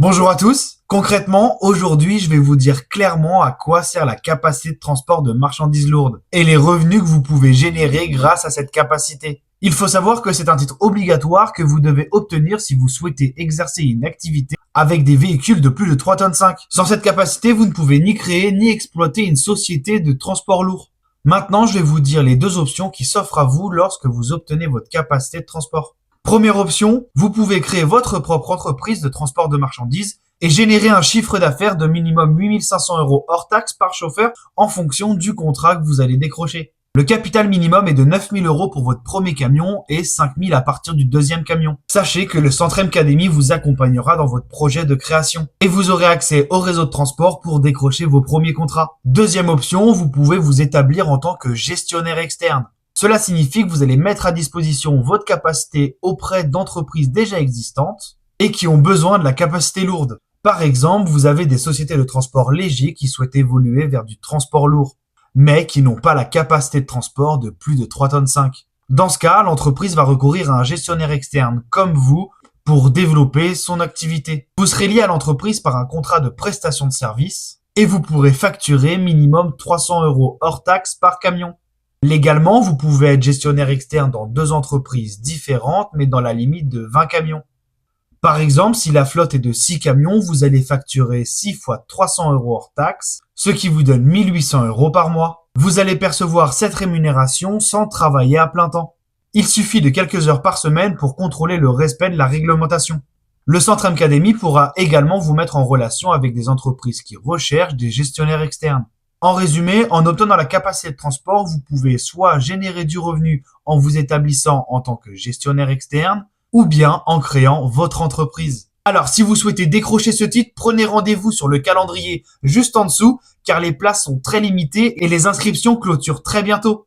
Bonjour à tous. Concrètement, aujourd'hui, je vais vous dire clairement à quoi sert la capacité de transport de marchandises lourdes et les revenus que vous pouvez générer grâce à cette capacité. Il faut savoir que c'est un titre obligatoire que vous devez obtenir si vous souhaitez exercer une activité avec des véhicules de plus de 3 tonnes 5. Sans cette capacité, vous ne pouvez ni créer ni exploiter une société de transport lourd. Maintenant, je vais vous dire les deux options qui s'offrent à vous lorsque vous obtenez votre capacité de transport. Première option, vous pouvez créer votre propre entreprise de transport de marchandises et générer un chiffre d'affaires de minimum 8 500 € hors taxe par chauffeur en fonction du contrat que vous allez décrocher. Le capital minimum est de 9 000 € pour votre premier camion et 5 000 à partir du deuxième camion. Sachez que le Centre Academy vous accompagnera dans votre projet de création et vous aurez accès au réseau de transport pour décrocher vos premiers contrats. Deuxième option, vous pouvez vous établir en tant que gestionnaire externe. Cela signifie que vous allez mettre à disposition votre capacité auprès d'entreprises déjà existantes et qui ont besoin de la capacité lourde. Par exemple, vous avez des sociétés de transport léger qui souhaitent évoluer vers du transport lourd, mais qui n'ont pas la capacité de transport de plus de 3 tonnes 5. Dans ce cas, l'entreprise va recourir à un gestionnaire externe comme vous pour développer son activité. Vous serez lié à l'entreprise par un contrat de prestation de service et vous pourrez facturer minimum 300 € hors taxe par camion. Légalement, vous pouvez être gestionnaire externe dans deux entreprises différentes, mais dans la limite de 20 camions. Par exemple, si la flotte est de 6 camions, vous allez facturer 6 fois 300 € hors taxe, ce qui vous donne 1 800 € par mois. Vous allez percevoir cette rémunération sans travailler à plein temps. Il suffit de quelques heures par semaine pour contrôler le respect de la réglementation. Le Centre Academy pourra également vous mettre en relation avec des entreprises qui recherchent des gestionnaires externes. En résumé, en obtenant la capacité de transport, vous pouvez soit générer du revenu en vous établissant en tant que gestionnaire externe, ou bien en créant votre entreprise. Alors, si vous souhaitez décrocher ce titre, prenez rendez-vous sur le calendrier juste en dessous, car les places sont très limitées et les inscriptions clôturent très bientôt.